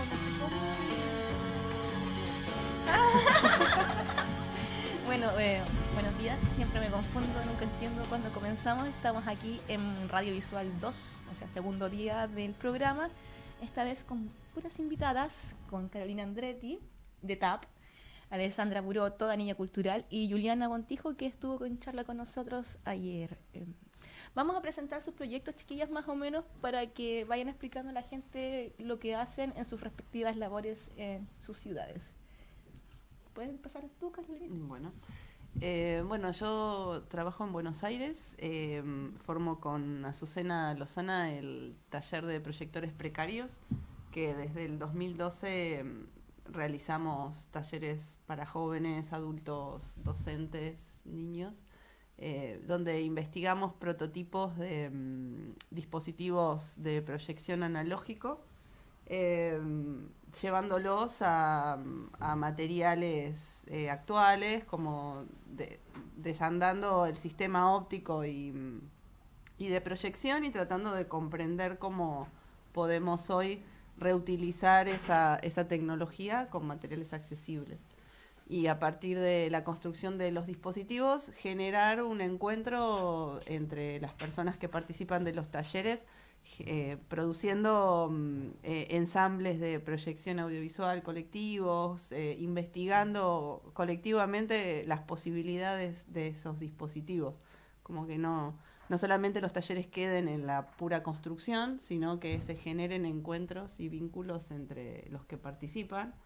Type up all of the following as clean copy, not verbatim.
o no sé cómo. Bueno, buenos días, siempre me confundo, nunca entiendo cuándo comenzamos. Estamos aquí en Radio Visual 2, o sea, segundo día del programa. Esta vez con puras invitadas, con Carolina Andretti, de TAP, Alessandra Buroto, de Anilla Cultural, y Juliana Gontijo, que estuvo con charla con nosotros ayer. Vamos a presentar sus proyectos, chiquillas, más o menos, para que vayan explicando a la gente lo que hacen en sus respectivas labores en sus ciudades. ¿Puedes empezar tú, Carolina? Bueno, yo trabajo en Buenos Aires, formo con Azucena Lozana el taller de proyectores precarios, que desde el 2012 realizamos talleres para jóvenes, adultos, docentes, niños, donde investigamos prototipos de dispositivos de proyección analógico, eh, llevándolos a materiales actuales, como desandando el sistema óptico y de proyección, y tratando de comprender cómo podemos hoy reutilizar esa tecnología con materiales accesibles. Y a partir de la construcción de los dispositivos, generar un encuentro entre las personas que participan de los talleres, produciendo ensambles de proyección audiovisual colectivos, investigando colectivamente las posibilidades de esos dispositivos. Como que no solamente los talleres queden en la pura construcción, sino que se generen encuentros y vínculos entre los que participan.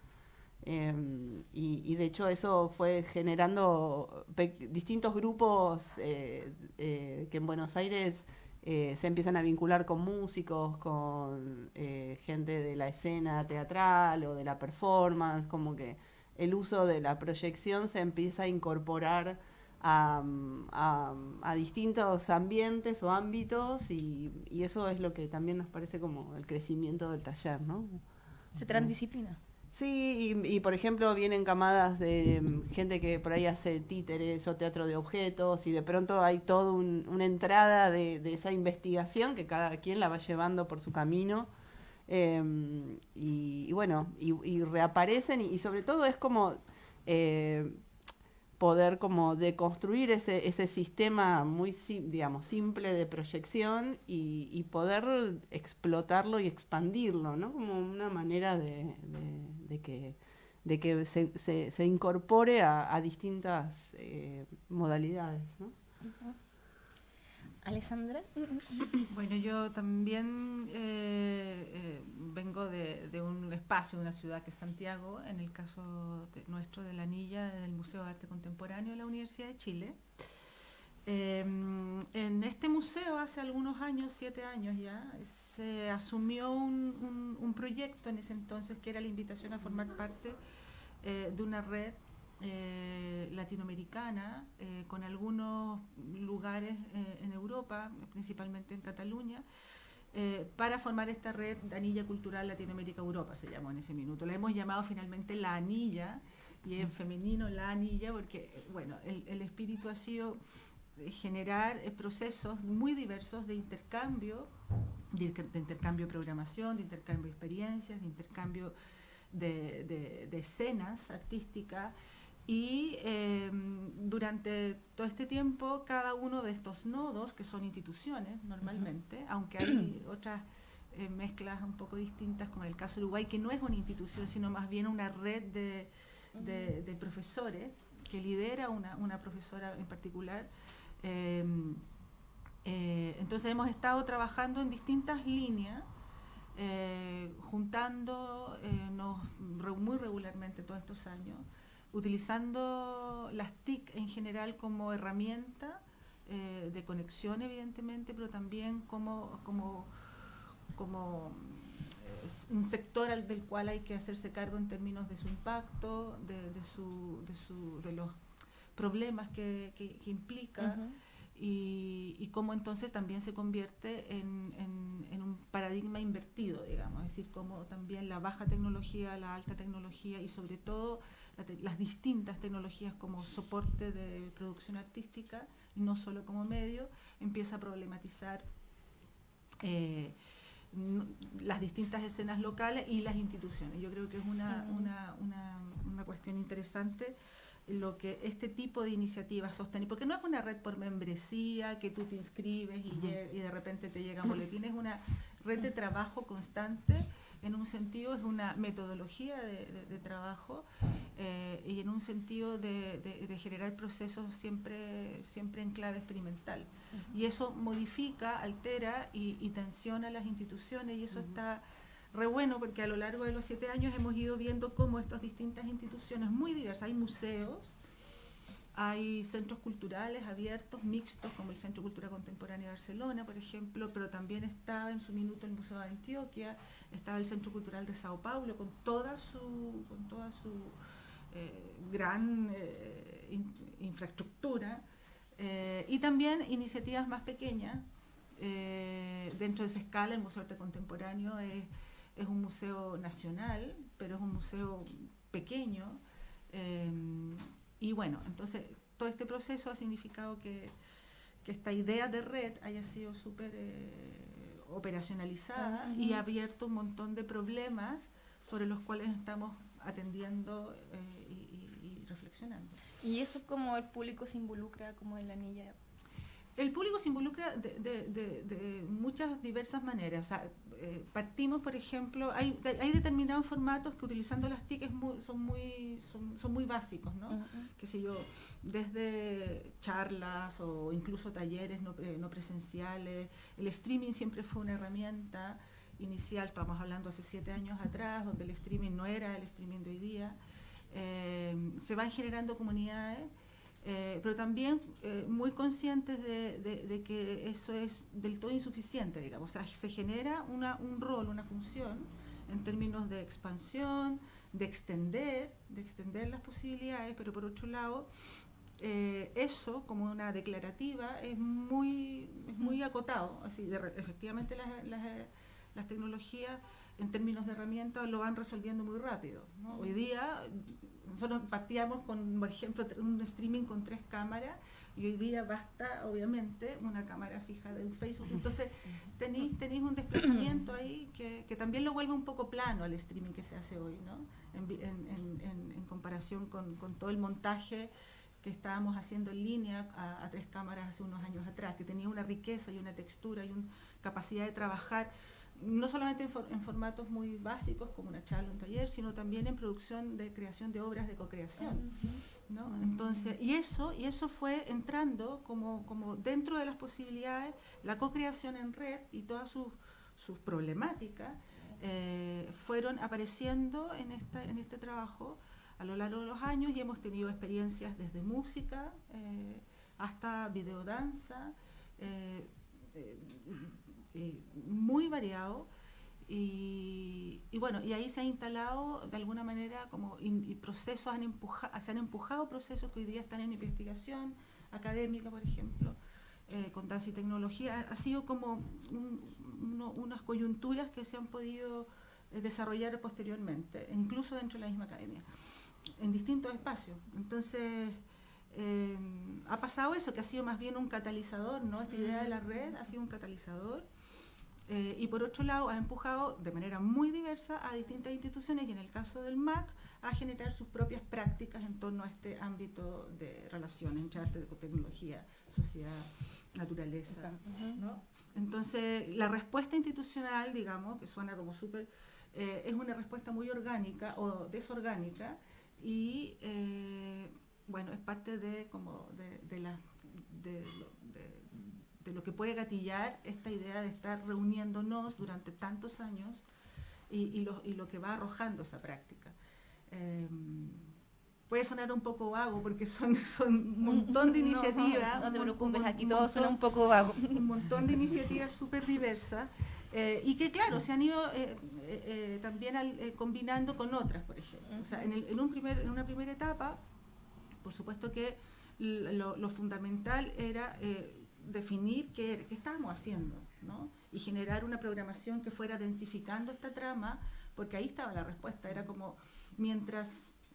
Y de hecho eso fue generando distintos grupos que en Buenos Aires se empiezan a vincular con músicos, con gente de la escena teatral o de la performance, como que el uso de la proyección se empieza a incorporar a distintos ambientes o ámbitos, y eso es lo que también nos parece como el crecimiento del taller, ¿no? Se transdisciplina. Sí, y por ejemplo vienen camadas de gente que por ahí hace títeres o teatro de objetos, y de pronto hay toda una entrada de esa investigación que cada quien la va llevando por su camino. Y bueno, y reaparecen, y sobre todo es como eh, poder como deconstruir ese sistema muy digamos, simple de proyección, y poder explotarlo y expandirlo, ¿no? Como una manera de que se incorpore a distintas modalidades, ¿no? Uh-huh. Alessandra. Bueno, yo también vengo de un espacio, de una ciudad que es Santiago, en el caso nuestro de la Anilla, del Museo de Arte Contemporáneo de la Universidad de Chile. En este museo, hace algunos años, 7 años ya, se asumió un proyecto en ese entonces, que era la invitación a formar parte de una red latinoamericana, con algunos lugares en Europa, principalmente en Cataluña, para formar esta red de Anilla Cultural Latinoamérica-Europa, se llamó en ese minuto. La hemos llamado finalmente La Anilla, y en femenino La Anilla, porque bueno, el espíritu ha sido generar procesos muy diversos de intercambio de programación, de intercambio de experiencias, de intercambio de escenas artísticas. Y durante todo este tiempo, cada uno de estos nodos, que son instituciones normalmente, aunque hay otras mezclas un poco distintas, como en el caso de Uruguay, que no es una institución, sino más bien una red de profesores, que lidera una profesora en particular. Entonces hemos estado trabajando en distintas líneas, juntándonos muy regularmente todos estos años, utilizando las TIC en general como herramienta de conexión, evidentemente, pero también como un sector del cual hay que hacerse cargo en términos de su impacto, de los problemas que implica. Uh-huh. Y cómo entonces también se convierte en un paradigma invertido, digamos, es decir, cómo también la baja tecnología, la alta tecnología, y sobre todo las distintas tecnologías como soporte de producción artística, y no solo como medio, empieza a problematizar las distintas escenas locales y las instituciones. Yo creo que es una cuestión interesante lo que este tipo de iniciativas sostiene, porque no es una red por membresía que tú te inscribes y de repente te llega un boletín, es una red de trabajo constante. En un sentido es una metodología de trabajo y en un sentido de generar procesos siempre en clave experimental. Y eso modifica, altera y tensiona las instituciones, y eso está re bueno, porque a lo largo de los 7 años hemos ido viendo cómo estas distintas instituciones muy diversas, hay museos, hay centros culturales abiertos, mixtos, como el Centro de Cultura Contemporánea de Barcelona, por ejemplo, pero también estaba en su minuto el Museo de Antioquia, estaba el Centro Cultural de Sao Paulo, con toda su gran infraestructura, y también iniciativas más pequeñas. Dentro de esa escala, el Museo de Arte Contemporáneo es un museo nacional, pero es un museo pequeño. Y bueno, entonces todo este proceso ha significado que esta idea de red haya sido súper operacionalizada y ha abierto un montón de problemas sobre los cuales estamos atendiendo y reflexionando. ¿Y eso como el público se involucra como en la anilla? El público se involucra de muchas diversas maneras. O sea, partimos, por ejemplo, hay determinados formatos que utilizando las TIC son muy básicos, ¿no? Qué sé yo, desde charlas o incluso talleres no presenciales. El streaming siempre fue una herramienta inicial, estamos hablando hace 7 años atrás, donde el streaming no era el streaming de hoy día. Se van generando comunidades, pero también muy conscientes de que eso es del todo insuficiente, digamos. O sea, se genera un rol, una función en términos de expansión, de extender las posibilidades, pero por otro lado, eso como una declarativa es muy acotado. Así, efectivamente las tecnologías en términos de herramientas lo van resolviendo muy rápido, ¿no? Hoy día nosotros partíamos con, por ejemplo, un streaming con 3 cámaras, y hoy día basta, obviamente, una cámara fija de un Facebook. Entonces tenéis un desplazamiento ahí que también lo vuelve un poco plano al streaming que se hace hoy, ¿no? En comparación con todo el montaje que estábamos haciendo en línea a 3 cámaras hace unos años atrás, que tenía una riqueza y una textura y una capacidad de trabajar no solamente en formatos muy básicos como una charla, un taller, sino también en producción de creación de obras de co-creación, ¿no? Entonces, y eso fue entrando como dentro de las posibilidades, la co-creación en red y todas sus problemáticas fueron apareciendo en este trabajo a lo largo de los años, y hemos tenido experiencias desde música hasta videodanza, muy variado, y bueno, y ahí se ha instalado de alguna manera y procesos se han empujado procesos que hoy día están en investigación académica, por ejemplo, con danza y tecnología. Ha sido como unas coyunturas que se han podido desarrollar posteriormente, incluso dentro de la misma academia, en distintos espacios. Entonces ha pasado eso, que ha sido más bien un catalizador, ¿no? Esta idea de la red ha sido un catalizador, y por otro lado ha empujado de manera muy diversa a distintas instituciones, y en el caso del MAC a generar sus propias prácticas en torno a este ámbito de relaciones entre arte, tecnología, sociedad, naturaleza, ¿no? Entonces la respuesta institucional, digamos, que suena como súper, es una respuesta muy orgánica o desorgánica, y bueno, es parte de lo que puede gatillar esta idea de estar reuniéndonos durante tantos años y lo que va arrojando esa práctica. Puede sonar un poco vago porque son un montón de iniciativas. No te preocupes, aquí todo suena un poco vago. Un montón de iniciativas súper diversas, y que claro, se han ido también combinando con otras, por ejemplo. O sea, en una primera etapa, por supuesto que lo fundamental era definir qué estábamos haciendo, ¿no? Y generar una programación que fuera densificando esta trama, porque ahí estaba la respuesta. Era como, mientras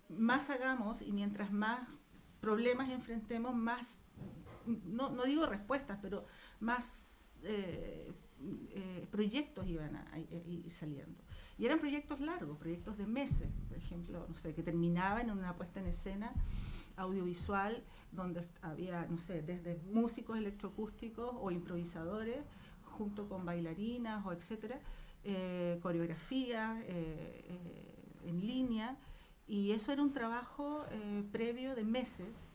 más hagamos y mientras más problemas enfrentemos, más, no digo respuestas, pero más proyectos iban a ir saliendo. Y eran proyectos largos, proyectos de meses, por ejemplo, no sé, que terminaban en una puesta en escena audiovisual donde había, no sé, desde músicos electroacústicos o improvisadores, junto con bailarinas o etcétera, coreografías en línea, y eso era un trabajo previo de meses.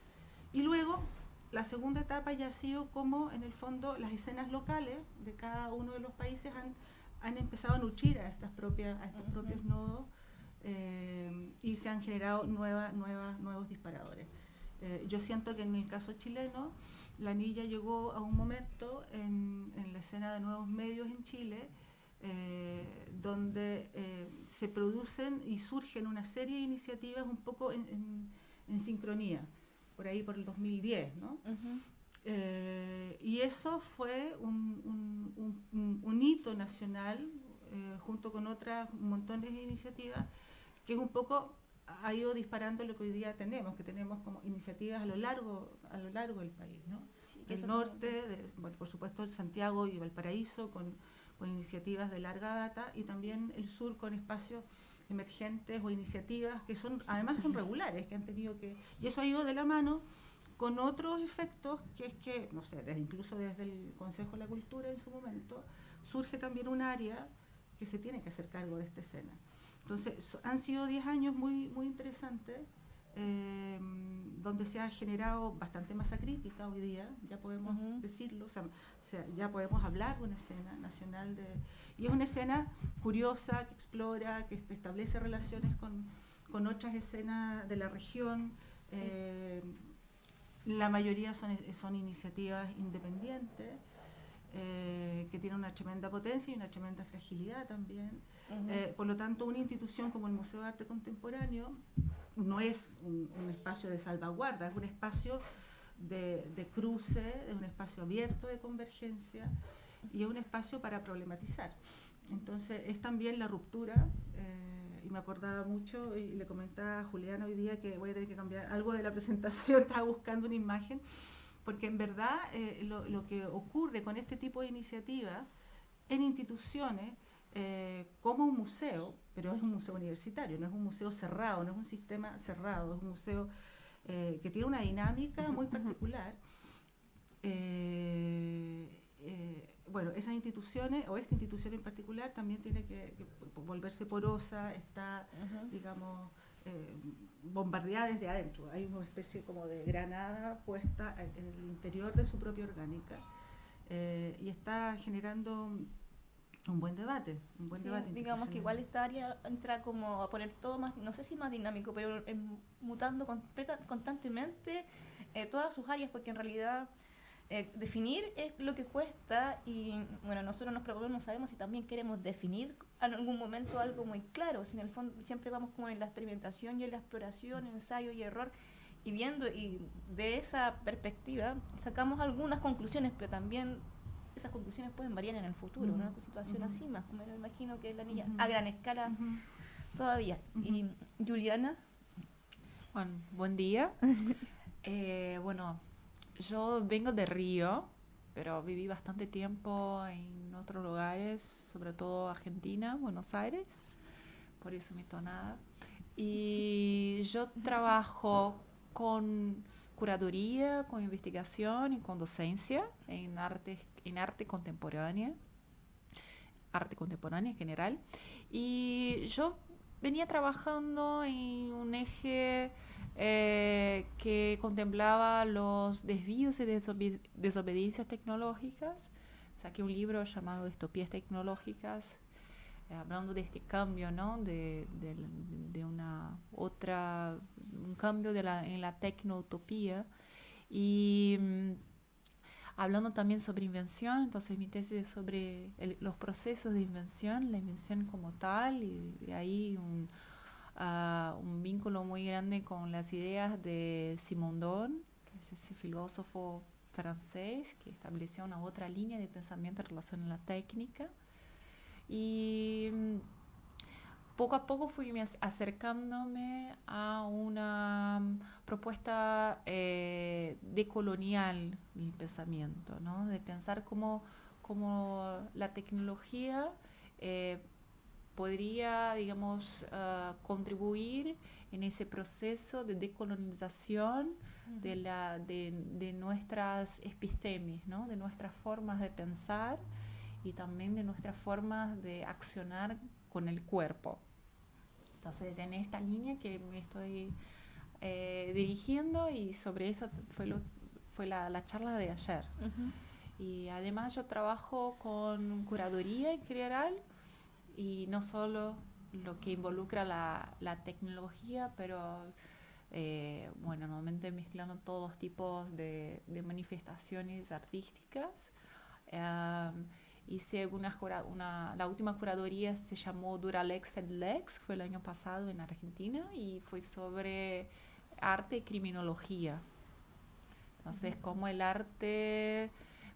Y luego, la segunda etapa ya ha sido como, en el fondo, las escenas locales de cada uno de los países han empezado a nutrir a estos propios nodos y se han generado nuevos disparadores. Yo siento que en el caso chileno, la anilla llegó a un momento en la escena de nuevos medios en Chile, donde se producen y surgen una serie de iniciativas un poco en sincronía, por ahí por el 2010, ¿no? Y eso fue un hito nacional, junto con otras montones de iniciativas, que es un poco ha ido disparando lo que hoy día tenemos, que tenemos como iniciativas a lo largo del país, ¿no? Sí, el norte, bueno, por supuesto Santiago y Valparaíso con iniciativas de larga data, y también el sur con espacios emergentes o iniciativas que además son regulares, que han tenido que, y eso ha ido de la mano con otros efectos, que es que, no sé, incluso desde el Consejo de la Cultura en su momento, surge también un área que se tiene que hacer cargo de esta escena. Entonces, han sido 10 años muy interesantes, donde se ha generado bastante masa crítica hoy día, ya podemos decirlo, o sea, ya podemos hablar de una escena nacional, y es una escena curiosa, que explora, que establece relaciones con otras escenas de la región. La mayoría son iniciativas independientes, que tienen una tremenda potencia y una tremenda fragilidad también. Por lo tanto, una institución como el Museo de Arte Contemporáneo no es un espacio de salvaguarda, es un espacio de cruce, es un espacio abierto de convergencia, y es un espacio para problematizar. Entonces, es también la ruptura, y me acordaba mucho, y le comentaba a Juliana hoy día que voy a tener que cambiar algo de la presentación, estaba buscando una imagen, porque en verdad lo que ocurre con este tipo de iniciativas en instituciones como un museo, pero es un museo universitario, no es un museo cerrado, no es un sistema cerrado, es un museo que tiene una dinámica muy particular. Bueno, esas instituciones, o esta institución en particular, también tiene que volverse porosa, está, digamos, bombardeada desde adentro. Hay una especie como de granada puesta en el interior de su propia orgánica, y está generando un buen debate. Digamos que igual esta área entra como a poner todo más, no sé si más dinámico, pero mutando constantemente todas sus áreas, porque en realidad definir es lo que cuesta, y bueno, nosotros nos proponemos, sabemos si también queremos definir en algún momento algo muy claro. Si en el fondo siempre vamos como en la experimentación y en la exploración, ensayo y error, y viendo, y de esa perspectiva sacamos algunas conclusiones, pero también esas conclusiones pueden variar en el futuro, una situación así más, como me imagino que es la niña a gran escala todavía. Y Juliana. Bueno, buen día. Bueno, yo vengo de Río, pero viví bastante tiempo en otros lugares, sobre todo Argentina, Buenos Aires, por eso mi tonada. Y yo trabajo con curaduría, con investigación y con docencia en arte contemporánea en general. Y yo venía trabajando en un eje que contemplaba los desvíos y desobediencias tecnológicas. Saqué un libro llamado Distopías Tecnológicas, hablando de este cambio, ¿no? de un cambio en la tecnoutopía, y hablando también sobre invención. Entonces mi tesis es sobre los procesos de invención, la invención como tal, y de ahí un vínculo muy grande con las ideas de Simondon, que es ese filósofo francés que estableció una otra línea de pensamiento en relación a la técnica. Y poco a poco fui acercándome a una propuesta decolonial del pensamiento, ¿no? De pensar cómo cómo la tecnología podría, digamos, contribuir en ese proceso de decolonización de nuestras epistemis, ¿no? De nuestras formas de pensar y también de nuestras formas de accionar con el cuerpo. Entonces, en esta línea que me estoy dirigiendo, y sobre eso fue la charla de ayer. Y además yo trabajo con curaduría en general, y no solo lo que involucra la tecnología, pero bueno, normalmente mezclando todos los tipos de manifestaciones artísticas. Hice la última curaduría se llamó Duralex et Lex, fue el año pasado en Argentina, y fue sobre arte y criminología. Entonces, cómo el arte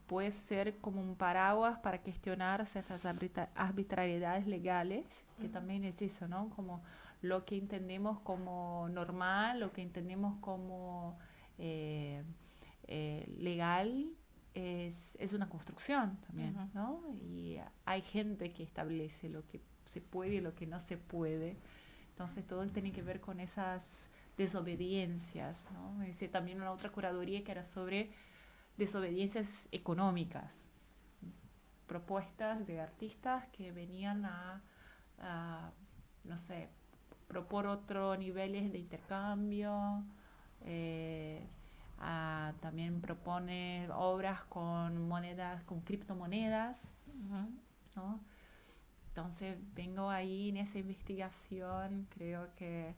puede ser como un paraguas para cuestionarse estas arbitrariedades legales, que también es eso, ¿no? Como lo que entendemos como normal, lo que entendemos como legal, es una construcción también, ¿no? Y hay gente que establece lo que se puede y lo que no se puede. Entonces, todo tiene que ver con esas desobediencias, ¿no? Hice también una otra curaduría que era sobre desobediencias económicas, propuestas de artistas que venían a no sé, propor otros niveles de intercambio, también propone obras con monedas, con criptomonedas, ¿no? Entonces vengo ahí en esa investigación, creo que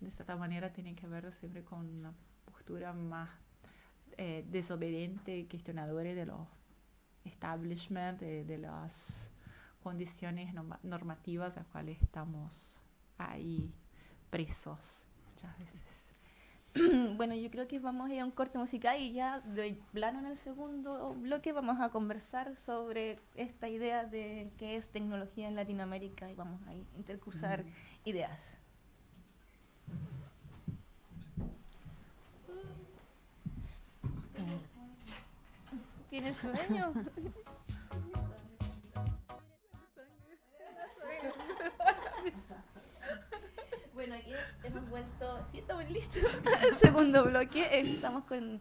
de cierta manera tiene que ver siempre con una postura más desobediente y cuestionadora de los establishment, de las condiciones normativas a las cuales estamos ahí presos muchas veces. Bueno, yo creo que vamos a ir a un corte musical y ya de plano en el segundo bloque vamos a conversar sobre esta idea de qué es tecnología en Latinoamérica y vamos a intercursar ideas. ¿Tienes sueño? Bueno, aquí hemos vuelto, sí, estamos listos al segundo bloque. Estamos con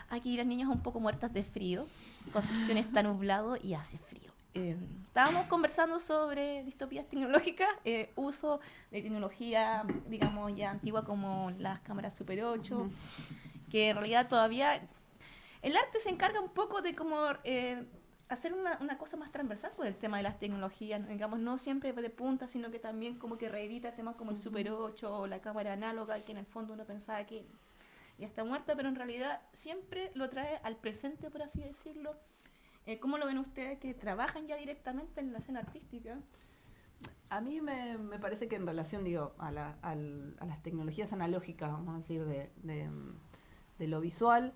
aquí las niñas un poco muertas de frío. Concepción está nublado y hace frío. Estábamos conversando sobre distopías tecnológicas, uso de tecnología, digamos, ya antigua como las cámaras Super 8, que en realidad todavía el arte se encarga un poco de como hacer una cosa más transversal con el tema de las tecnologías, digamos, no siempre de punta, sino que también como que reedita temas como el Super 8 o la cámara análoga, que en el fondo uno pensaba que ya está muerta, pero en realidad siempre lo trae al presente, por así decirlo. ¿Cómo lo ven ustedes que trabajan ya directamente en la escena artística? A mí me parece que en relación, digo, a las tecnologías analógicas, vamos a decir, de lo visual,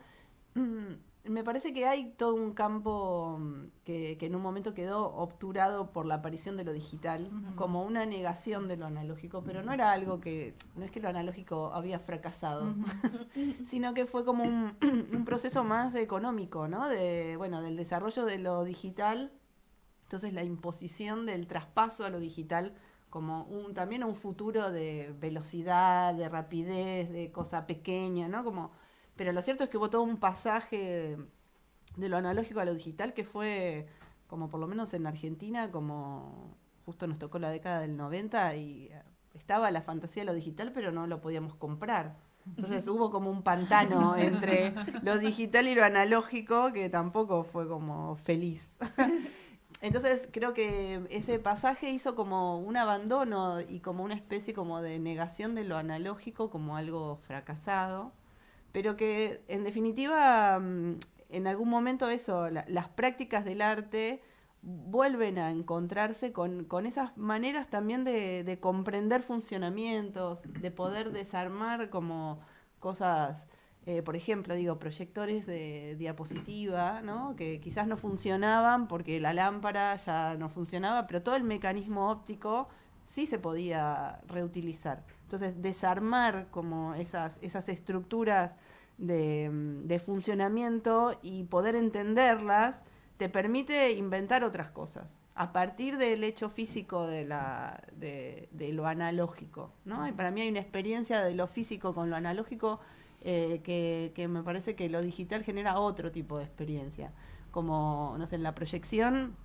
me parece que hay todo un campo que en un momento quedó obturado por la aparición de lo digital, como una negación de lo analógico, pero no era algo no es que lo analógico había fracasado, sino que fue como un proceso más económico, ¿no? Del desarrollo de lo digital, entonces la imposición del traspaso a lo digital como también un futuro de velocidad, de rapidez, de cosa pequeña, ¿no? Pero lo cierto es que hubo todo un pasaje de lo analógico a lo digital que fue, como por lo menos en Argentina, como justo nos tocó la década del 90 y estaba la fantasía de lo digital, pero no lo podíamos comprar. Entonces hubo como un pantano entre lo digital y lo analógico que tampoco fue como feliz. Entonces creo que ese pasaje hizo como un abandono y como una especie como de negación de lo analógico como algo fracasado. Pero que en definitiva, en algún momento las prácticas del arte vuelven a encontrarse con esas maneras también de comprender funcionamientos, de poder desarmar como cosas, por ejemplo, proyectores de diapositiva, ¿no? Que quizás no funcionaban porque la lámpara ya no funcionaba, pero todo el mecanismo óptico sí se podía reutilizar. Entonces, desarmar como esas estructuras de funcionamiento y poder entenderlas te permite inventar otras cosas a partir del hecho físico de lo analógico, ¿no? Y para mí hay una experiencia de lo físico con lo analógico que me parece que lo digital genera otro tipo de experiencia. Como, no sé, en la proyección,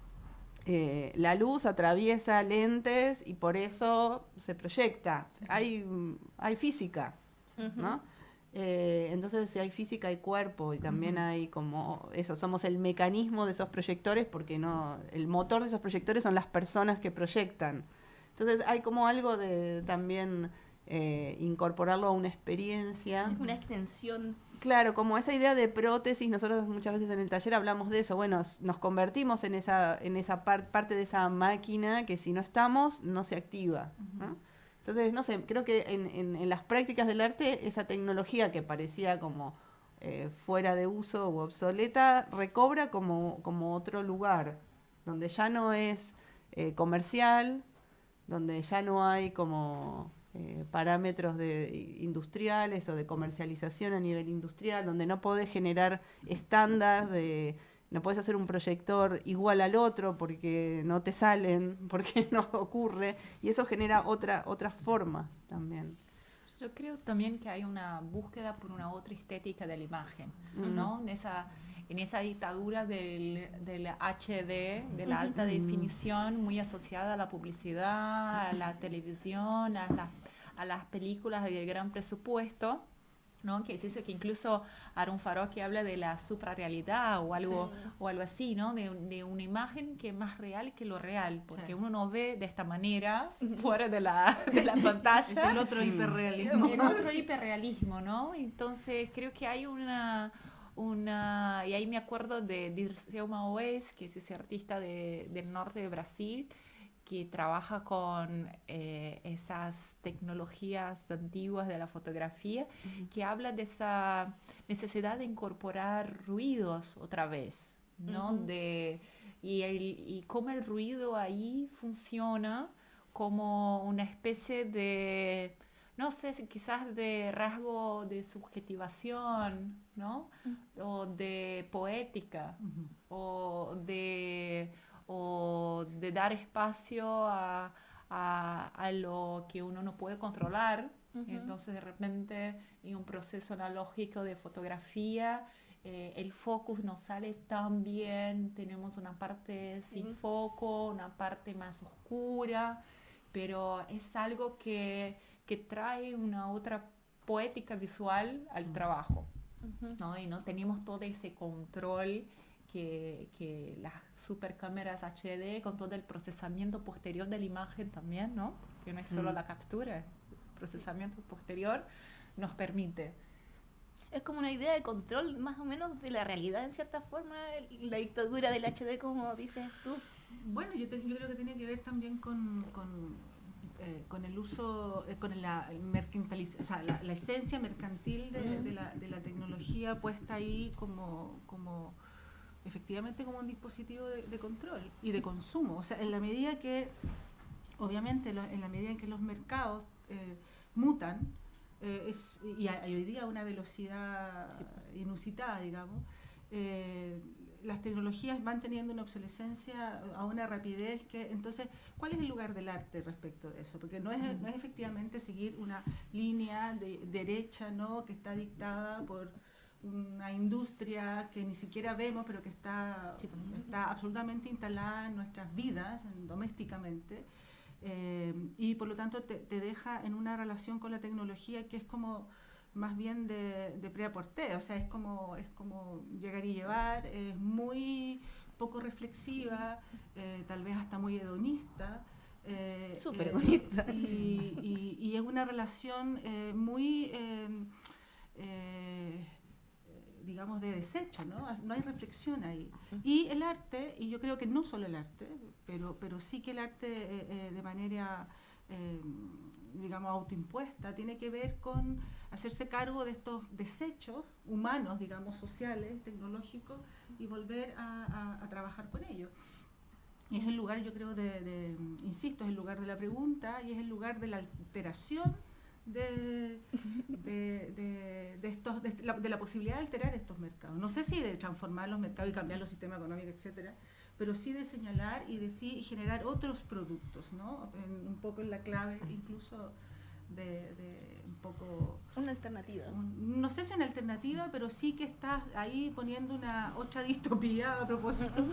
la luz atraviesa lentes y por eso se proyecta. Hay física, ¿no? Entonces si hay física hay cuerpo y también hay como eso, somos el mecanismo de esos proyectores porque no, el motor de esos proyectores son las personas que proyectan. Entonces hay como algo de también incorporarlo a una experiencia. Una extensión. Claro, como esa idea de prótesis, nosotros muchas veces en el taller hablamos de eso, bueno, nos convertimos en esa parte de esa máquina que si no estamos no se activa, ¿no? Entonces, no sé, creo que en las prácticas del arte esa tecnología que parecía como fuera de uso u obsoleta recobra como otro lugar, donde ya no es comercial, donde ya no hay como parámetros industriales o de comercialización a nivel industrial, donde no podés generar estándar no podés hacer un proyector igual al otro porque no te salen, porque no ocurre, y eso genera otras formas también. Yo creo también que hay una búsqueda por una otra estética de la imagen, ¿no? En esa dictadura del HD, de la alta definición, muy asociada a la publicidad, a la televisión, a las películas de gran presupuesto, ¿no? Que es eso que incluso Aaron Farocki habla de la suprarrealidad o algo así, ¿no? De una imagen que es más real que lo real, porque uno no ve de esta manera fuera de la pantalla. Es el otro hiperrealismo. El otro hiperrealismo, ¿no? Entonces creo que hay y ahí me acuerdo de Dirceu Maoes, que es ese artista del norte de Brasil, que trabaja con esas tecnologías antiguas de la fotografía, que habla de esa necesidad de incorporar ruidos otra vez, ¿no? Y cómo el ruido ahí funciona como una especie de, no sé, quizás de rasgo de subjetivación, ¿no? O de poética, o de dar espacio a lo que uno no puede controlar. Entonces de repente en un proceso analógico de fotografía el focus no sale tan bien, tenemos una parte sin foco, una parte más oscura, pero es algo que trae una otra poética visual al trabajo, ¿no? Y no tenemos todo ese control que las supercámaras HD con todo el procesamiento posterior de la imagen también, ¿no? Que no es solo la captura, el procesamiento posterior nos permite. Es como una idea de control más o menos de la realidad en cierta forma, la dictadura del HD, como dices tú. Bueno, yo creo que tiene que ver también con el uso, con la mercantilización, o sea, la esencia mercantil de la tecnología puesta ahí como efectivamente como un dispositivo de control y de consumo. O sea, en la medida que, obviamente, en la medida en que los mercados mutan, y hoy día a una velocidad inusitada, digamos, las tecnologías van teniendo una obsolescencia a una rapidez que, entonces, ¿cuál es el lugar del arte respecto de eso? Porque no es efectivamente seguir una línea derecha, ¿no?, que está dictada por una industria que ni siquiera vemos, pero que está absolutamente instalada en nuestras vidas, domésticamente, y por lo tanto te deja en una relación con la tecnología que es como más bien de prêt-à-porter, o sea, es como llegar y llevar, es muy poco reflexiva, tal vez hasta muy hedonista. Súper hedonista. Y es una relación muy... digamos, de desecho, ¿no? No hay reflexión ahí. Y el arte, y yo creo que no solo el arte, pero sí que el arte de manera, digamos, autoimpuesta, tiene que ver con hacerse cargo de estos desechos humanos, digamos, sociales, tecnológicos, y volver a trabajar con ellos. Y es el lugar, yo creo, insisto, es el lugar de la pregunta y es el lugar de la alteración de la posibilidad de alterar estos mercados. No sé si de transformar los mercados y cambiar los sistemas económicos, etcétera, pero sí de señalar y de generar otros productos, ¿no? Un poco en la clave incluso de un poco... Una alternativa. No sé si una alternativa, pero sí que estás ahí poniendo una otra distopía a propósito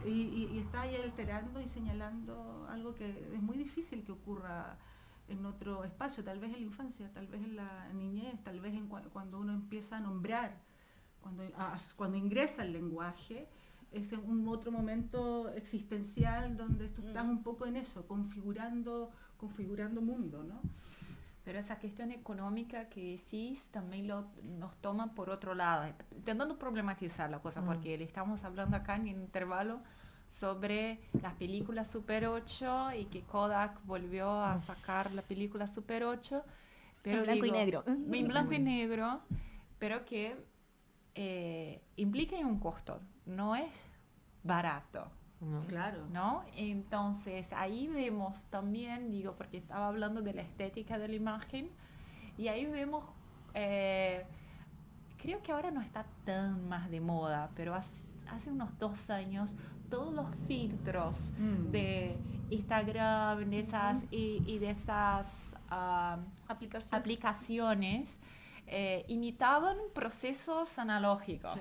y está ahí alterando y señalando algo que es muy difícil que ocurra en otro espacio, tal vez en la infancia, tal vez en la niñez, tal vez cuando uno empieza a nombrar, cuando ingresa el lenguaje, es un otro momento existencial donde tú estás un poco en eso, configurando mundo, ¿no? Pero esa cuestión económica que decís también nos toma por otro lado, intentando problematizar la cosa, porque le estamos hablando acá en el intervalo sobre las películas Super 8 y que Kodak volvió a sacar la película Super 8, pero en blanco y negro. En blanco y negro, pero que implica un costo, no es barato. Claro. ¿No? Entonces ahí vemos también, digo, porque estaba hablando de la estética de la imagen, y ahí vemos, creo que ahora no está tan más de moda, pero hace unos 2 años todos los filtros de Instagram y de esas aplicaciones imitaban procesos analógicos,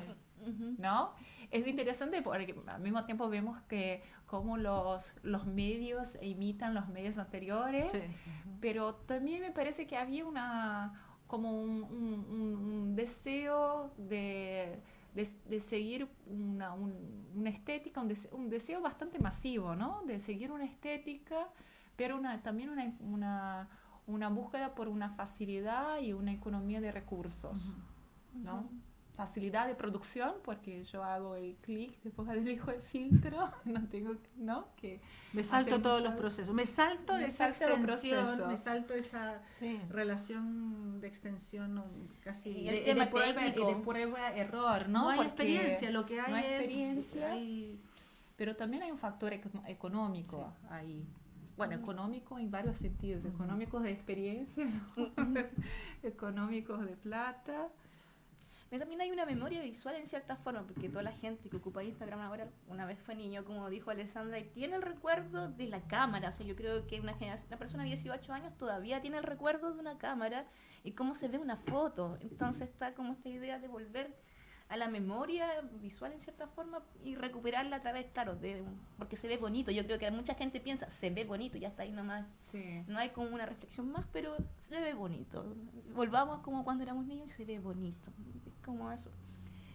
¿no? Es interesante porque al mismo tiempo vemos que cómo los medios imitan los medios anteriores, pero también me parece que había como un deseo de seguir una estética, un deseo bastante masivo, ¿no? De seguir una estética, pero también una búsqueda por una facilidad y una economía de recursos, ¿no? Facilidad de producción, porque yo hago el clic, después elijo el filtro, no tengo, ¿no? Que me salto todos los procesos, me salto esa extensión, me salto esa relación de extensión casi y el tema técnico de prueba error, ¿no? No hay porque experiencia, lo que hay no hay es experiencia, pero también hay un factor económico ahí. Bueno, económico en varios sentidos, económicos de experiencia, ¿no? Económicos de plata. Pero también hay una memoria visual en cierta forma, porque toda la gente que ocupa Instagram ahora, una vez fue niño, como dijo Alessandra, y tiene el recuerdo de la cámara. O sea, yo creo que una persona de 18 años todavía tiene el recuerdo de una cámara y cómo se ve una foto. Entonces está como esta idea de volver a la memoria visual en cierta forma y recuperarla a través, claro, porque se ve bonito. Yo creo que mucha gente piensa, se ve bonito, ya está ahí nomás. Sí. No hay como una reflexión más, pero se ve bonito. Volvamos como cuando éramos niños y se ve bonito. Es como eso.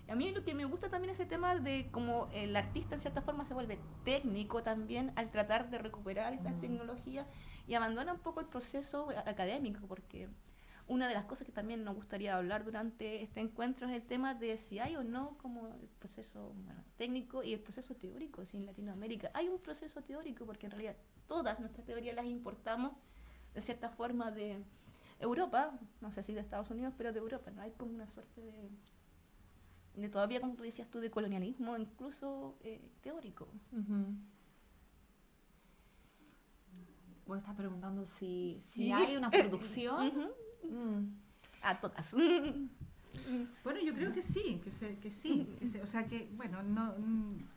A mí lo que me gusta también es ese tema de cómo el artista en cierta forma se vuelve técnico también al tratar de recuperar estas tecnologías y abandona un poco el proceso académico, porque una de las cosas que también nos gustaría hablar durante este encuentro es el tema de si hay o no como el proceso técnico y el proceso teórico. Si en Latinoamérica hay un proceso teórico, porque en realidad todas nuestras teorías las importamos de cierta forma de Europa, no sé si de Estados Unidos, pero de Europa. No hay como una suerte de todavía, como tú decías tú, de colonialismo, incluso teórico. Vos estás preguntando si hay una producción. A todas. Bueno, yo creo que sí, o sea que, bueno, no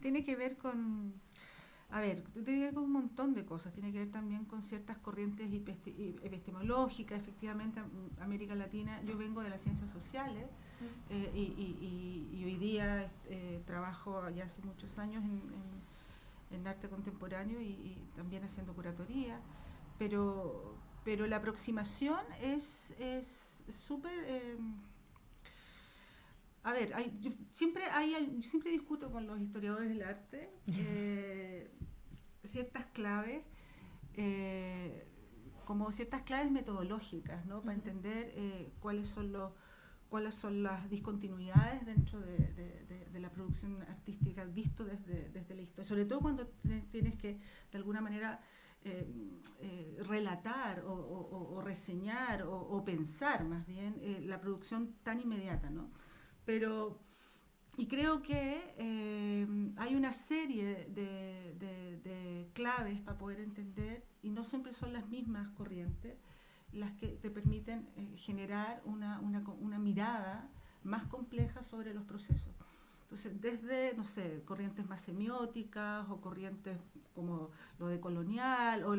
tiene que ver con, tiene que ver con un montón de cosas, tiene que ver también con ciertas corrientes epistemológicas. Efectivamente, América Latina, yo vengo de las ciencias sociales y hoy día trabajo ya hace muchos años en arte contemporáneo y también haciendo curatoría, pero la aproximación es súper... yo siempre discuto con los historiadores del arte ciertas claves, como ciertas claves metodológicas, ¿no? Para entender cuáles son las discontinuidades dentro de la producción artística visto desde la historia, sobre todo cuando tienes que de alguna manera relatar o reseñar o pensar más bien la producción tan inmediata, ¿no? Y creo que hay una serie de claves para poder entender, y no siempre son las mismas corrientes, las que te permiten generar una mirada más compleja sobre los procesos. Entonces, desde, no sé, corrientes más semióticas o corrientes como lo de colonial o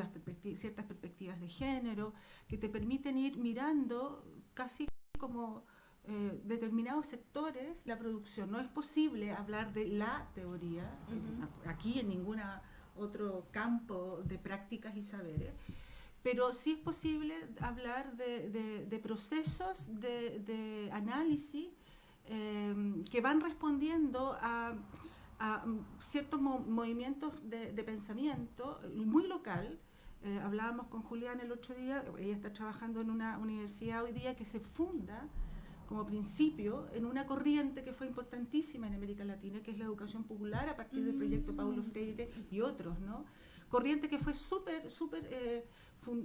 ciertas perspectivas de género, que te permiten ir mirando casi como determinados sectores la producción. No es posible hablar de la teoría, aquí en ningún otro campo de prácticas y saberes, pero sí es posible hablar de procesos de análisis que van respondiendo a ciertos movimientos de pensamiento muy local. Hablábamos con Julián el otro día, ella está trabajando en una universidad hoy día que se funda como principio en una corriente que fue importantísima en América Latina, que es la educación popular a partir del proyecto Paulo Freire y otros, ¿no? Corriente que fue súper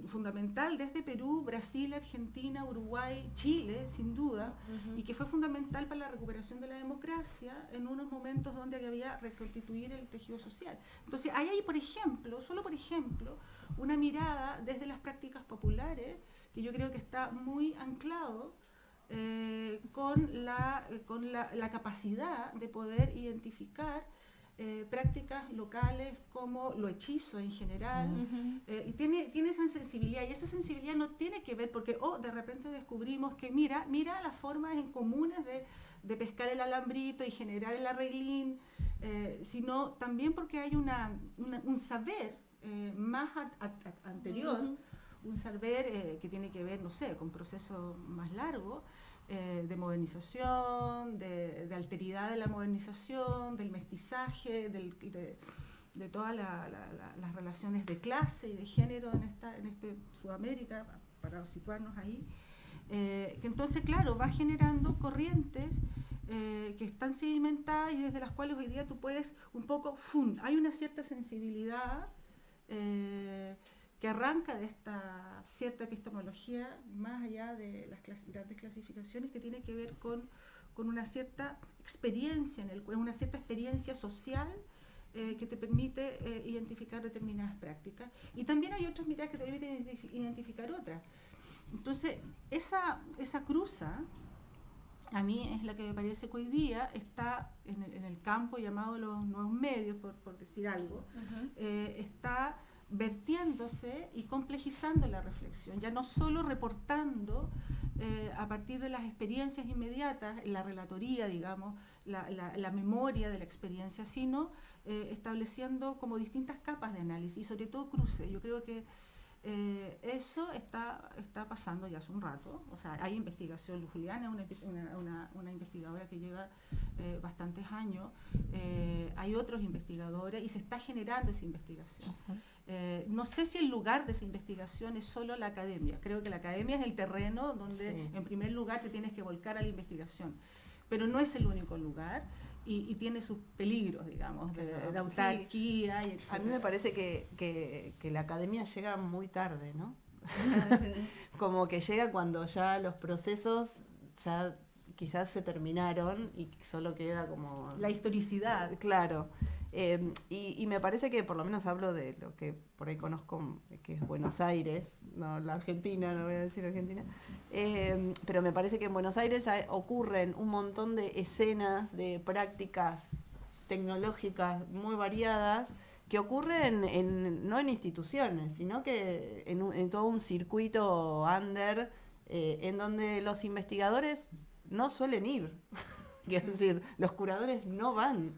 fundamental desde Perú, Brasil, Argentina, Uruguay, Chile, sin duda, y que fue fundamental para la recuperación de la democracia en unos momentos donde había que reconstituir el tejido social. Entonces, hay ahí, por ejemplo, solo por ejemplo, una mirada desde las prácticas populares que yo creo que está muy anclado con la capacidad de poder identificar prácticas locales como lo hechizo en general, y tiene esa sensibilidad, y esa sensibilidad no tiene que ver porque de repente descubrimos que mira las formas en comunes de pescar el alambrito y generar el arreglín, sino también porque hay un saber más anterior, un saber que tiene que ver, no sé, con procesos más largos, de modernización, de alteridad de la modernización, del mestizaje, de todas las relaciones de clase y de género en Sudamérica, para situarnos ahí, que entonces, claro, va generando corrientes que están sedimentadas y desde las cuales hoy día tú puedes un poco, hay una cierta sensibilidad que arranca de esta cierta epistemología, más allá de las grandes clasificaciones, que tiene que ver con una cierta experiencia, una cierta experiencia social que te permite identificar determinadas prácticas. Y también hay otras miradas que te permiten identificar otras. Entonces, esa cruza, a mí es la que me parece que hoy día está en el campo llamado los nuevos medios, por decir algo, está vertiéndose y complejizando la reflexión, ya no solo reportando a partir de las experiencias inmediatas, la relatoría, digamos, la memoria de la experiencia, sino estableciendo como distintas capas de análisis y sobre todo cruce. Yo creo que eso está pasando ya hace un rato. O sea, hay investigación. Juliana es una investigadora que lleva bastantes años, hay otros investigadores y se está generando esa investigación. No sé si el lugar de esa investigación es solo la academia. Creo que la academia es el terreno donde en primer lugar te tienes que volcar a la investigación, pero no es el único lugar y tiene sus peligros, digamos, de autarquía y etc. A mí me parece que la academia llega muy tarde, ¿no? Como que llega cuando ya los procesos ya quizás se terminaron y solo queda como la historicidad. Claro. Y me parece que, por lo menos hablo de lo que por ahí conozco, que es Buenos Aires, no la Argentina, no voy a decir Argentina, pero me parece que en Buenos Aires ocurren un montón de escenas, de prácticas tecnológicas muy variadas, que ocurren no en instituciones, sino que en todo un circuito under, en donde los investigadores no suelen ir. Quiero decir, los curadores no van,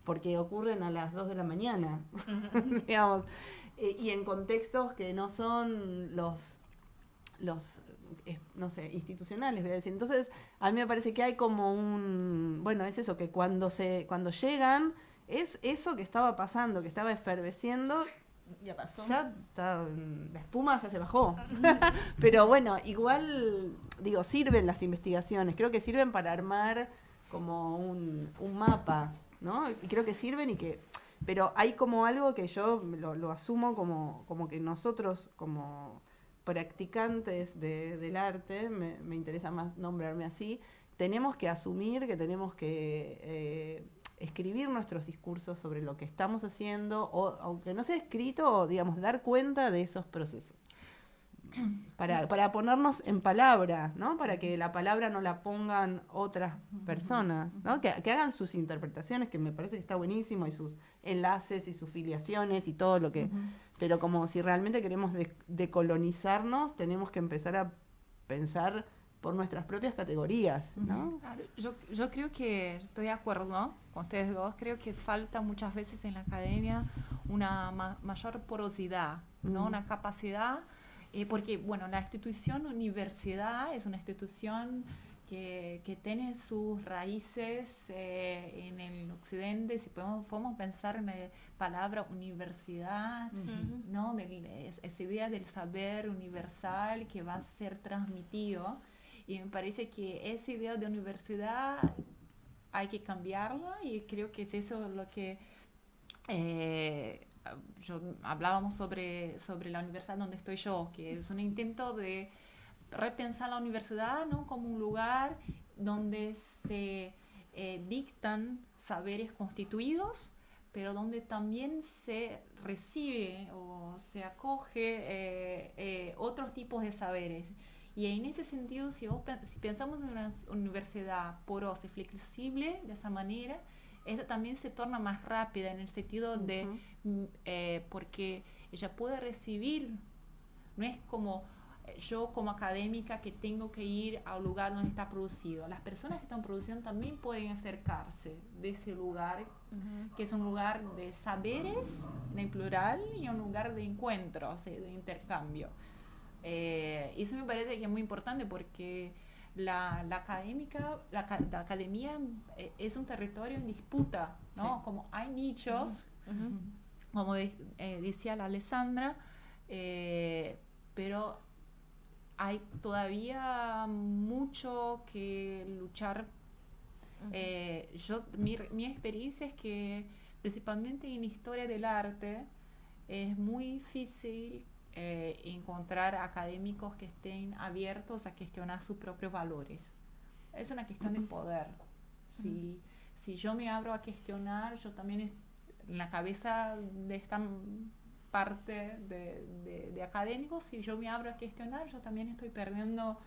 porque ocurren a las 2 de la mañana, digamos, y en contextos que no son los no sé, institucionales, voy a decir. Entonces, a mí me parece que hay como bueno, es eso, que cuando llegan, es eso que estaba pasando, que estaba efervesciendo, ya pasó. Ya la espuma ya se bajó. Pero bueno, igual, digo, sirven las investigaciones, creo que sirven para armar como un mapa, ¿no? Y creo que sirven pero hay como algo que yo lo asumo como que nosotros, como practicantes del arte, me interesa más nombrarme así, tenemos que asumir que tenemos que escribir nuestros discursos sobre lo que estamos haciendo, o aunque no sea escrito, digamos, dar cuenta de esos procesos. para ponernos en palabra, ¿no? Para que la palabra no la pongan otras personas, ¿no? Que hagan sus interpretaciones, que me parece que está buenísimo, y sus enlaces y sus filiaciones y todo lo que... Pero como si realmente queremos decolonizarnos, tenemos que empezar a pensar por nuestras propias categorías, ¿no? Claro, yo creo que estoy de acuerdo, ¿no? Con ustedes dos. Creo que falta muchas veces en la academia una mayor porosidad, ¿no? Una capacidad, porque, bueno, la institución universidad es una institución que tiene sus raíces en el occidente. Si podemos pensar en la palabra universidad, ¿no? Esa idea del saber universal que va a ser transmitido. Y me parece que esa idea de universidad hay que cambiarla, y creo que es eso lo que hablábamos sobre la universidad donde estoy yo, que es un intento de repensar la universidad, ¿no? Como un lugar donde se dictan saberes constituidos, pero donde también se recibe o se acoge otros tipos de saberes. Y en ese sentido, si pensamos en una universidad porosa y flexible de esa manera, esta también se torna más rápida en el sentido de, porque ella puede recibir, no es como yo como académica que tengo que ir al lugar donde está producido. Las personas que están produciendo también pueden acercarse de ese lugar, que es un lugar de saberes en plural y un lugar de encuentro, o sea, de intercambio. Eso me parece que es muy importante, porque la academia es un territorio en disputa, ¿no? Sí. Como hay nichos, como decía la Alessandra, pero hay todavía mucho que luchar. Mi experiencia es que principalmente en historia del arte es muy difícil encontrar académicos que estén abiertos a cuestionar sus propios valores. Es una cuestión de poder. Si yo me abro a cuestionar, yo también en la cabeza de esta parte de académicos, si yo me abro a cuestionar, yo también estoy perdiendo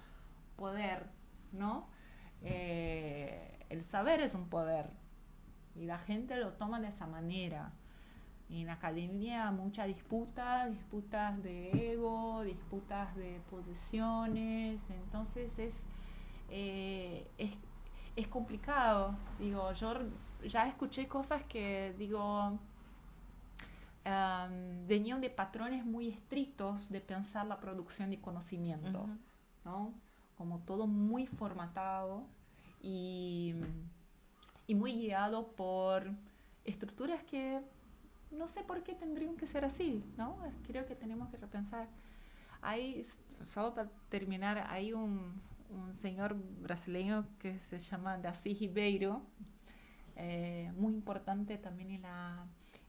poder, ¿no? El saber es un poder y la gente lo toma de esa manera. En la academia muchas disputas de ego, disputas de posiciones, entonces es complicado. Digo, yo ya escuché cosas que, digo, venían de patrones muy estrictos de pensar la producción de conocimiento, ¿no? Como todo muy formatado y muy guiado por estructuras que no sé por qué tendrían que ser así, ¿no? Creo que tenemos que repensar. Solo para terminar, hay un señor brasileño que se llama Darcy Ribeiro, muy importante también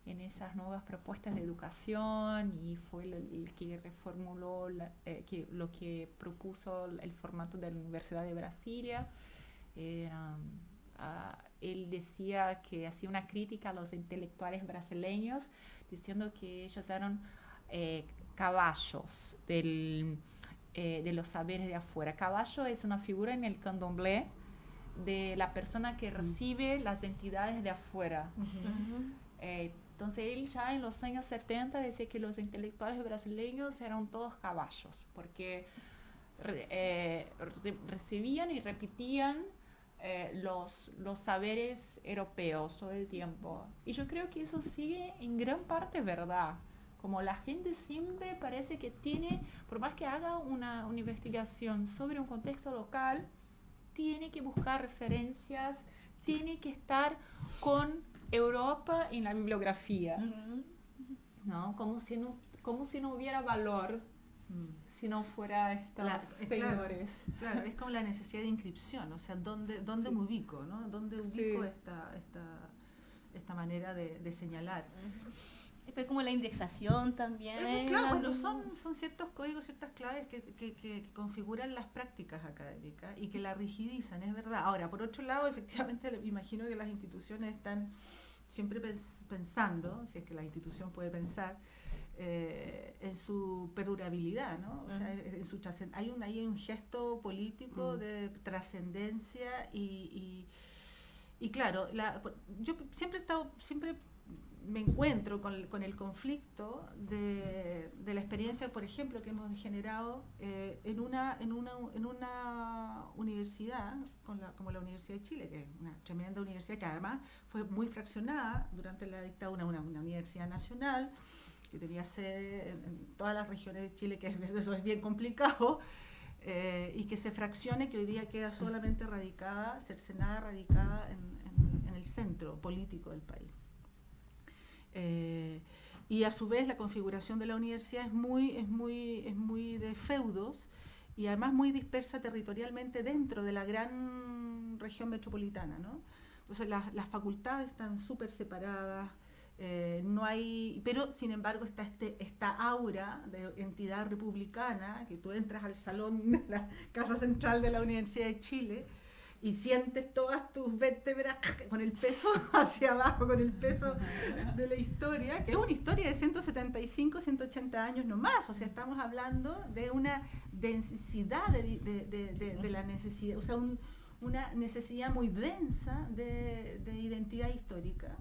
en esas nuevas propuestas de educación, y fue el que reformuló lo que propuso el formato de la Universidad de Brasilia. Él decía que hacía una crítica a los intelectuales brasileños, diciendo que ellos eran caballos de los saberes de afuera. Caballo es una figura en el candomblé de la persona que recibe las entidades de afuera. Entonces él ya en los años 70 decía que los intelectuales brasileños eran todos caballos, porque recibían y repetían los saberes europeos todo el tiempo. Y yo creo que eso sigue en gran parte verdad. Como la gente siempre parece que tiene, por más que haga una investigación sobre un contexto local, tiene que buscar referencias, tiene que estar con Europa en la bibliografía, ¿no? Como si no hubiera valor si no fuera estos señores. Claro, es como la necesidad de inscripción, o sea, ¿dónde me ubico, ¿no? ¿Dónde ubico esta manera de señalar? Es como la indexación también. Claro, son ciertos códigos, ciertas claves que configuran las prácticas académicas y que la rigidizan, es verdad. Ahora, por otro lado, efectivamente, me imagino que las instituciones están siempre pensando, si es que la institución puede pensar, en su perdurabilidad, ¿no? O sea, en su hay un gesto político de trascendencia y claro, yo siempre me encuentro con el conflicto de la experiencia, por ejemplo, que hemos generado en una universidad como la Universidad de Chile, que es una tremenda universidad que además fue muy fraccionada durante la dictadura, una universidad nacional que tenía sede en todas las regiones de Chile, que eso es bien complicado, y que se fraccione, que hoy día queda solamente cercenada, radicada en el centro político del país. Y a su vez la configuración de la universidad es muy de feudos y además muy dispersa territorialmente dentro de la gran región metropolitana, ¿no? Entonces las facultades están súper separadas, no hay, pero sin embargo está esta aura de entidad republicana, que tú entras al salón de la Casa Central de la Universidad de Chile y sientes todas tus vértebras con el peso hacia abajo, con el peso de la historia, que es una historia de 175, 180 años nomás, o sea, estamos hablando de una densidad de la necesidad, o sea, una necesidad muy densa de identidad histórica.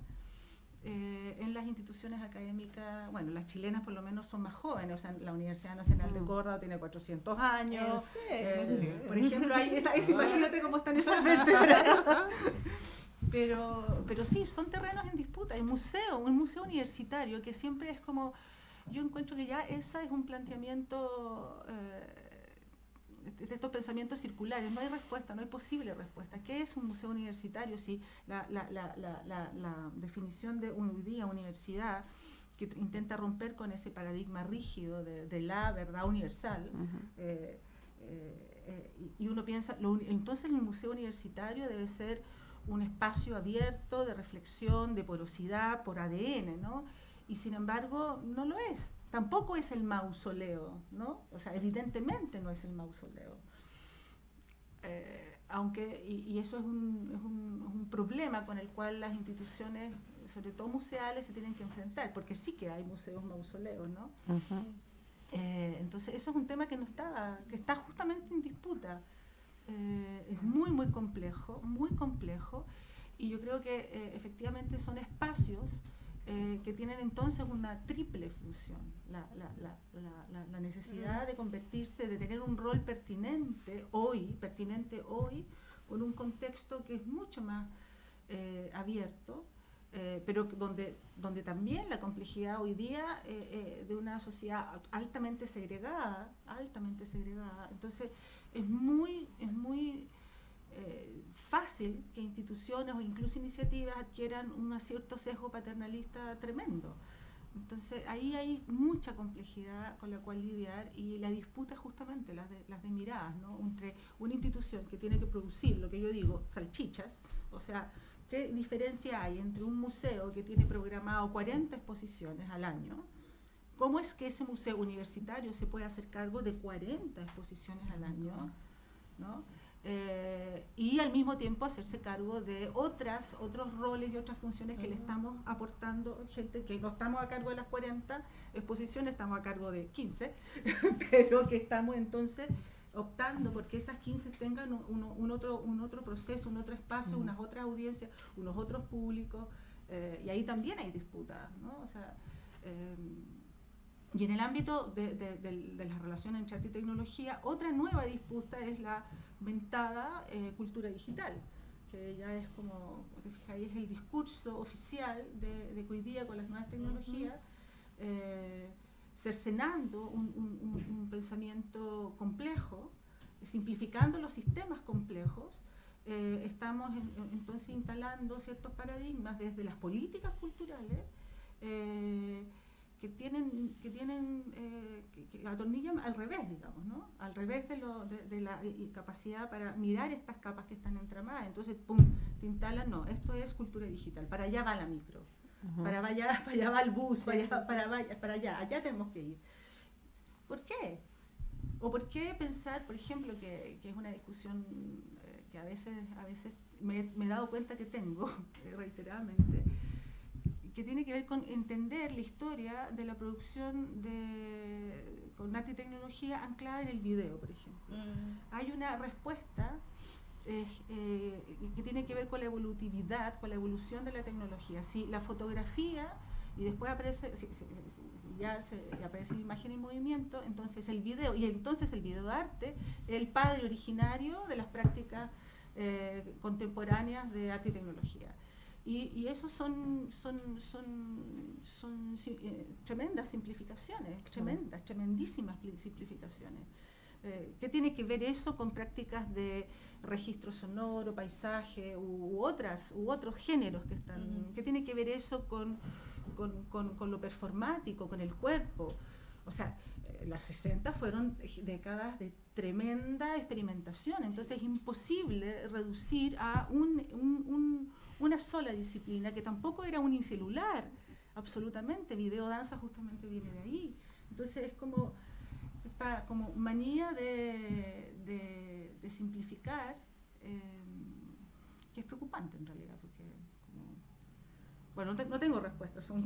En las instituciones académicas, bueno, las chilenas por lo menos son más jóvenes, o sea, la Universidad Nacional de Córdoba tiene 400 años, por ejemplo, imagínate cómo están esas vértebras. Pero sí, son terrenos en disputa. Un museo universitario que siempre es como, yo encuentro que ya ese es un planteamiento de estos pensamientos circulares. No hay respuesta, no hay posible respuesta. ¿Qué es un museo universitario? Si la definición de hoy día universidad, que intenta romper con ese paradigma rígido de la verdad universal, y uno piensa, entonces el museo universitario debe ser un espacio abierto de reflexión, de porosidad, por ADN, ¿no? Y sin embargo no lo es. Tampoco es el mausoleo, ¿no? O sea, evidentemente no es el mausoleo. Y eso es un problema con el cual las instituciones, sobre todo museales, se tienen que enfrentar, porque sí que hay museos mausoleos, ¿no? Entonces, eso es un tema que está justamente en disputa. Es muy complejo, y yo creo que efectivamente son espacios que tienen entonces una triple función, la necesidad de convertirse, de tener un rol pertinente hoy, con un contexto que es mucho más abierto, pero donde también la complejidad hoy día de una sociedad altamente segregada, entonces es muy fácil que instituciones o incluso iniciativas adquieran un cierto sesgo paternalista tremendo. Entonces ahí hay mucha complejidad con la cual lidiar, y la disputa justamente las de miradas, ¿no? Entre una institución que tiene que producir, lo que yo digo, salchichas, o sea, ¿qué diferencia hay entre un museo que tiene programado 40 exposiciones al año? ¿Cómo es que ese museo universitario se puede hacer cargo de 40 exposiciones al año, ¿no? Y al mismo tiempo hacerse cargo de otros roles y otras funciones que le estamos aportando, gente que no estamos a cargo de las 40 exposiciones, estamos a cargo de 15, pero que estamos entonces optando porque esas 15 tengan un otro proceso, un otro espacio, unas otras audiencias, unos otros públicos, y ahí también hay disputas, ¿no? O sea, y en el ámbito de las relaciones entre arte y tecnología, otra nueva disputa es la mentada cultura digital, que ya es como te fijáis, es el discurso oficial de que hoy día con las nuevas tecnologías, cercenando un pensamiento complejo, simplificando los sistemas complejos, estamos entonces instalando ciertos paradigmas desde las políticas culturales que atornillan al revés, digamos, ¿no? Al revés de la capacidad para mirar estas capas que están entramadas. Entonces, pum, te instalan, no, esto es cultura digital, para allá va la micro, para allá va el bus, para allá tenemos que ir. ¿Por qué? ¿O por qué pensar, por ejemplo, que es una discusión que a veces me he dado cuenta que tengo reiteradamente, que tiene que ver con entender la historia de la producción con arte y tecnología anclada en el video, por ejemplo. Hay una respuesta que tiene que ver con la evolutividad, con la evolución de la tecnología. Si la fotografía, y después aparece, aparece la imagen en movimiento, entonces el video, y entonces el videoarte es el padre originario de las prácticas contemporáneas de arte y tecnología. Y eso son tremendas simplificaciones, tremendísimas simplificaciones. ¿Qué tiene que ver eso con prácticas de registro sonoro, paisaje u otros géneros que están? ¿Qué tiene que ver eso con lo performático, con el cuerpo? O sea, las 60 fueron décadas de tremenda experimentación, entonces es imposible reducir a una sola disciplina, que tampoco era unicelular, absolutamente. Videodanza justamente viene de ahí. Entonces es como esta como manía de simplificar, que es preocupante en realidad, porque bueno, no tengo respuestas, son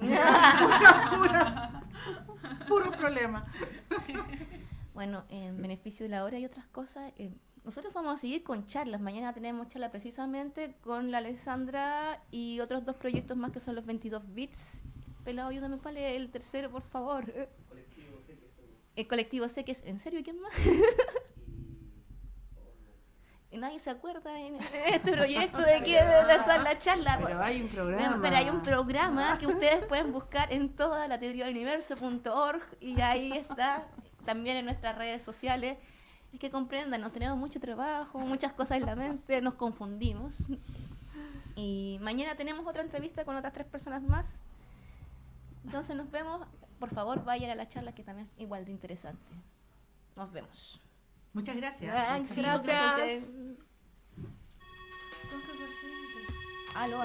puros problemas. Bueno, en beneficio de la hora y otras cosas, nosotros vamos a seguir con charlas. Mañana tenemos charla precisamente con la Alessandra y otros 2 proyectos más que son los 22 bits. Pelado, ayúdame, ¿cuál es el tercero, por favor? El colectivo Seques. ¿En serio? ¿Quién más? Y nadie se acuerda en este proyecto de que son la charla. Pero hay un programa. Pero hay un programa que ustedes pueden buscar en toda la teoriauniverso.org y ahí está, también en nuestras redes sociales. Es que comprendan, nos tenemos mucho trabajo, muchas cosas en la mente, nos confundimos. Y mañana tenemos otra entrevista con otras 3 personas más. Entonces nos vemos. Por favor, vayan a la charla, que también es igual de interesante. Nos vemos. Muchas gracias. Sí, gracias. Aló.